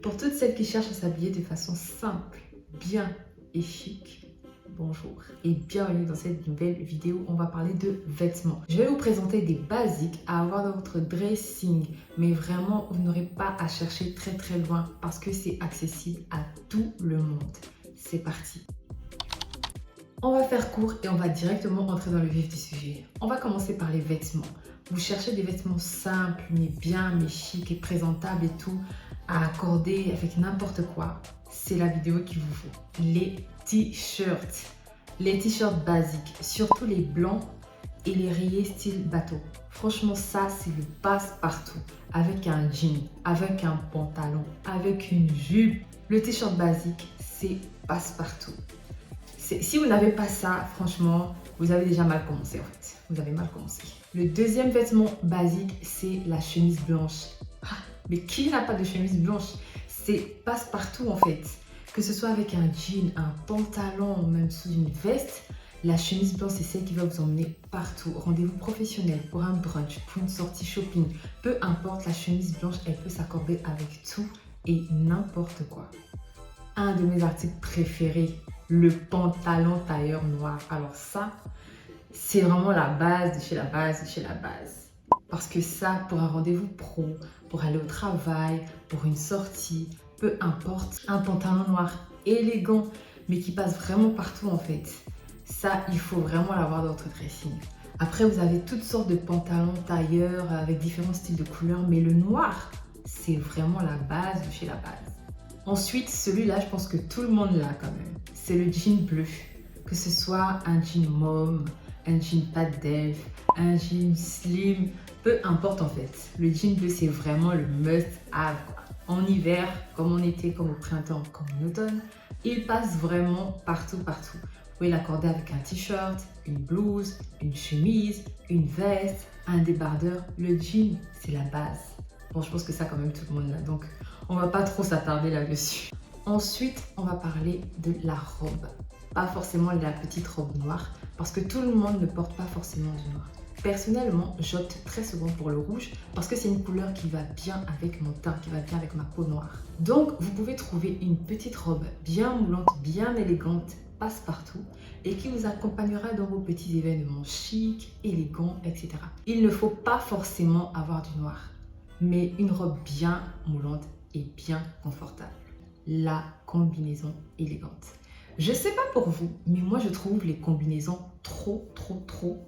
Pour toutes celles qui cherchent à s'habiller de façon simple, bien et chic, bonjour et bienvenue dans cette nouvelle vidéo. On va parler de vêtements. Je vais vous présenter des basiques à avoir dans votre dressing, mais vraiment vous n'aurez pas à chercher très loin parce que c'est accessible à tout le monde. C'est parti. On va faire court et on va directement entrer dans le vif du sujet. On va commencer par les vêtements. Vous cherchez des vêtements simples, mais bien, mais chic et présentables et tout, à accorder avec n'importe quoi. C'est la vidéo qu'il vous faut. Les t-shirts. Les t-shirts basiques, surtout les blancs et les rayés style bateau. Franchement, ça, c'est le passe-partout. Avec un jean, avec un pantalon, avec une jupe. Le t-shirt basique, c'est passe-partout. Si vous n'avez pas ça, franchement, vous avez déjà mal commencé en fait. Vous avez mal commencé. Le deuxième vêtement basique, c'est la chemise blanche. Ah, mais qui n'a pas de chemise blanche? C'est passe-partout en fait. Que ce soit avec un jean, un pantalon, même sous une veste, la chemise blanche, c'est celle qui va vous emmener partout. Rendez-vous professionnel, pour un brunch, pour une sortie shopping. Peu importe, la chemise blanche, elle peut s'accorder avec tout et n'importe quoi. Un de mes articles préférés, le pantalon tailleur noir. Alors ça, c'est vraiment la base de chez la base de chez la base. Parce que ça, pour un rendez-vous pro, pour aller au travail, pour une sortie, peu importe, un pantalon noir élégant, mais qui passe vraiment partout en fait. Ça, il faut vraiment l'avoir dans votre dressing. Après, vous avez toutes sortes de pantalons tailleurs avec différents styles de couleurs, mais le noir, c'est vraiment la base de chez la base. Ensuite, celui-là, je pense que tout le monde l'a quand même. C'est le jean bleu. Que ce soit un jean mauve, un jean pâte d'elfe, un jean slim, peu importe en fait. Le jean bleu, c'est vraiment le must-have. En hiver, comme en été, comme au printemps, comme en automne, il passe vraiment partout. Vous pouvez l'accorder avec un t-shirt, une blouse, une chemise, une veste, un débardeur. Le jean, c'est la base. Bon, je pense que ça, quand même, tout le monde l'a. Donc, on va pas trop s'attarder là-dessus. Ensuite, on va parler de la robe. Pas forcément la petite robe noire, parce que tout le monde ne porte pas forcément du noir. Personnellement, j'opte très souvent pour le rouge, parce que c'est une couleur qui va bien avec mon teint, qui va bien avec ma peau noire. Donc, vous pouvez trouver une petite robe bien moulante, bien élégante, passe-partout, et qui vous accompagnera dans vos petits événements chics, élégants, etc. Il ne faut pas forcément avoir du noir, mais une robe bien moulante et bien confortable. La combinaison élégante. Je sais pas pour vous, mais moi je trouve les combinaisons trop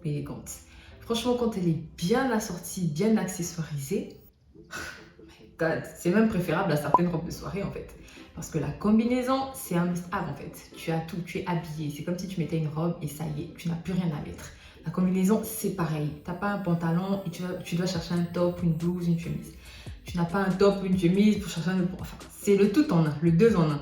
élégantes. Franchement, quand elle est bien assortie, bien accessoirisée, oh my god, c'est même préférable à certaines robes de soirée en fait. Parce que la combinaison, c'est un must-have en fait. Tu as tout, tu es habillé. C'est comme si tu mettais une robe et ça y est, tu n'as plus rien à mettre. La combinaison, c'est pareil. Tu n'as pas un pantalon et tu dois chercher un top, une blouse, une chemise. Tu n'as pas un top ou une chemise pour chercher un... Enfin, c'est le tout en un, le deux en un.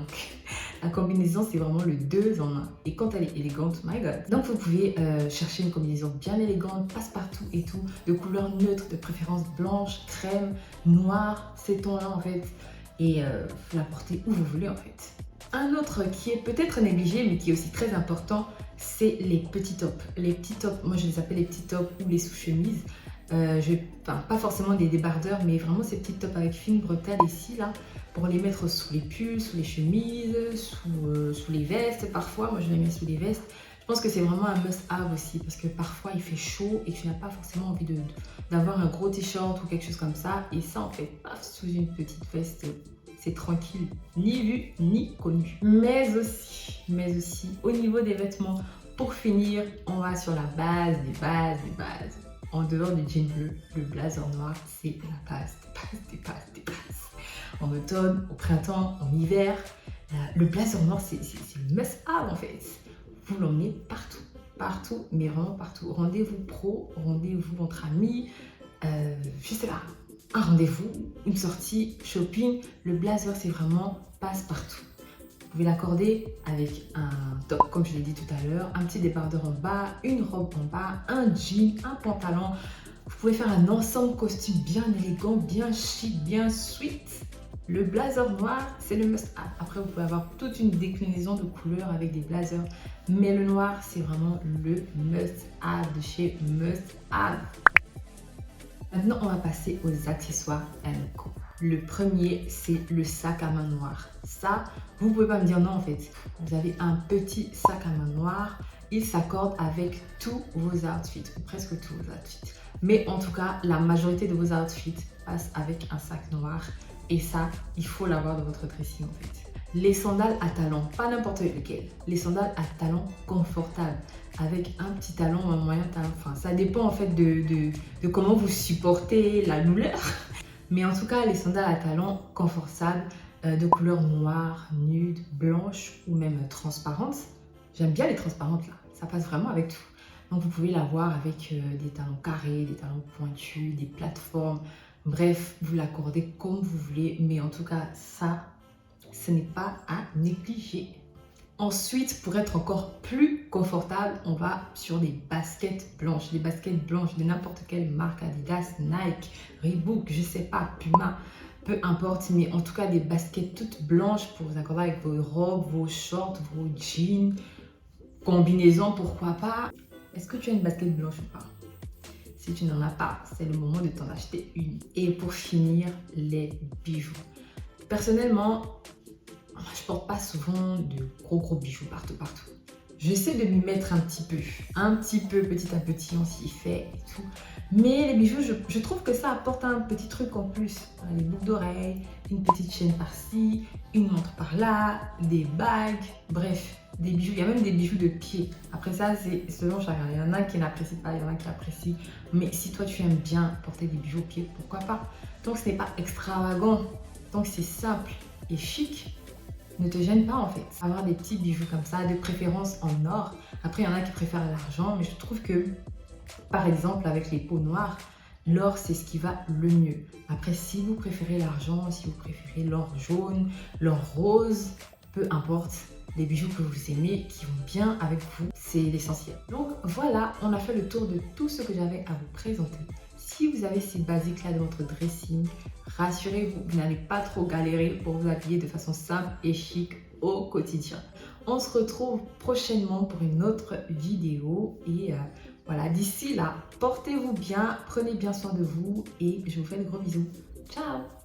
La combinaison, c'est vraiment le deux en un. Et quand elle est élégante, my god. Donc, vous pouvez chercher une combinaison bien élégante, passe-partout et tout, de couleurs neutres, de préférence blanche, crème, noire, ces tons-là en fait. Et vous la portez où vous voulez en fait. Un autre qui est peut-être négligé, mais qui est aussi très important, c'est les petits tops. Les petits tops, moi je les appelle les petits tops ou les sous-chemises. Pas forcément des débardeurs, mais vraiment ces petits tops avec fines bretelles ici, là, pour les mettre sous les pulls, sous les chemises, sous les vestes. Parfois, moi je les mets sous les vestes. Je pense que c'est vraiment un must-have aussi, parce que parfois il fait chaud et tu n'as pas forcément envie d'avoir un gros t-shirt ou quelque chose comme ça. Et ça, en fait, paf, sous une petite veste, c'est tranquille, ni vu ni connu. Mais aussi, au niveau des vêtements, pour finir, on va sur la base des bases. En dehors du jean bleu, le blazer noir, c'est la base des bases. En automne, au printemps, en hiver, le blazer noir, c'est le must-have en fait. Vous l'emmenez partout, mais vraiment partout. Rendez-vous pro, rendez-vous entre amis, je sais pas, un rendez-vous, une sortie, shopping. Le blazer, c'est vraiment passe-partout. Vous pouvez l'accorder avec un top, comme je l'ai dit tout à l'heure, un petit débardeur en bas, une robe en bas, un jean, un pantalon. Vous pouvez faire un ensemble costume bien élégant, bien chic, bien sweet. Le blazer noir, c'est le must-have. Après, vous pouvez avoir toute une déclinaison de couleurs avec des blazers. Mais le noir, c'est vraiment le must-have de chez must-have. Maintenant, on va passer aux accessoires &Co. Le premier, c'est le sac à main noir. Ça, vous pouvez pas me dire non en fait. Vous avez un petit sac à main noir. Il s'accorde avec tous vos outfits, ou presque tous vos outfits. Mais en tout cas, la majorité de vos outfits passent avec un sac noir. Et ça, il faut l'avoir dans votre dressing en fait. Les sandales à talons, pas n'importe lesquelles. Les sandales à talons confortables, avec un petit talon ou un moyen talon. Enfin, ça dépend en fait de comment vous supportez la douleur. Mais en tout cas, les sandales à talons confortables, de couleur noire, nude, blanche ou même transparente. J'aime bien les transparentes là, ça passe vraiment avec tout. Donc vous pouvez l'avoir avec des talons carrés, des talons pointus, des plateformes. Bref, vous l'accordez comme vous voulez. Mais en tout cas, ça, ce n'est pas à négliger. Ensuite, pour être encore plus confortable, on va sur des baskets blanches. Des baskets blanches de n'importe quelle marque, Adidas, Nike, Reebok, je sais pas, Puma, peu importe. Mais en tout cas, des baskets toutes blanches pour vous accorder avec vos robes, vos shorts, vos jeans, combinaisons, pourquoi pas. Est-ce que tu as une basket blanche ou pas? Si tu n'en as pas, c'est le moment de t'en acheter une. Et pour finir, les bijoux. Personnellement, je porte pas souvent de gros bijoux partout. J'essaie de m'y mettre un petit peu, petit à petit, on s'y fait et tout. Mais les bijoux, je trouve que ça apporte un petit truc en plus. Les boucles d'oreilles, une petite chaîne par-ci, une montre par-là, des bagues, bref, des bijoux. Il y a même des bijoux de pied. Après ça, c'est selon chacun. Il y en a qui n'apprécient pas, il y en a qui apprécient. Mais si toi, tu aimes bien porter des bijoux au pied, pourquoi pas? Tant que ce n'est pas extravagant, tant que c'est simple et chic, ne te gêne pas en fait. Avoir des petits bijoux comme ça, de préférence en or. Après, il y en a qui préfèrent l'argent, mais je trouve que, par exemple, avec les peaux noires, l'or, c'est ce qui va le mieux. Après, si vous préférez l'argent, si vous préférez l'or jaune, l'or rose, peu importe, les bijoux que vous aimez, qui vont bien avec vous, c'est l'essentiel. Donc voilà, on a fait le tour de tout ce que j'avais à vous présenter. Si vous avez ces basiques-là dans votre dressing, rassurez-vous, vous n'allez pas trop galérer pour vous habiller de façon simple et chic au quotidien. On se retrouve prochainement pour une autre vidéo et voilà, d'ici là, portez-vous bien, prenez bien soin de vous et je vous fais de gros bisous. Ciao!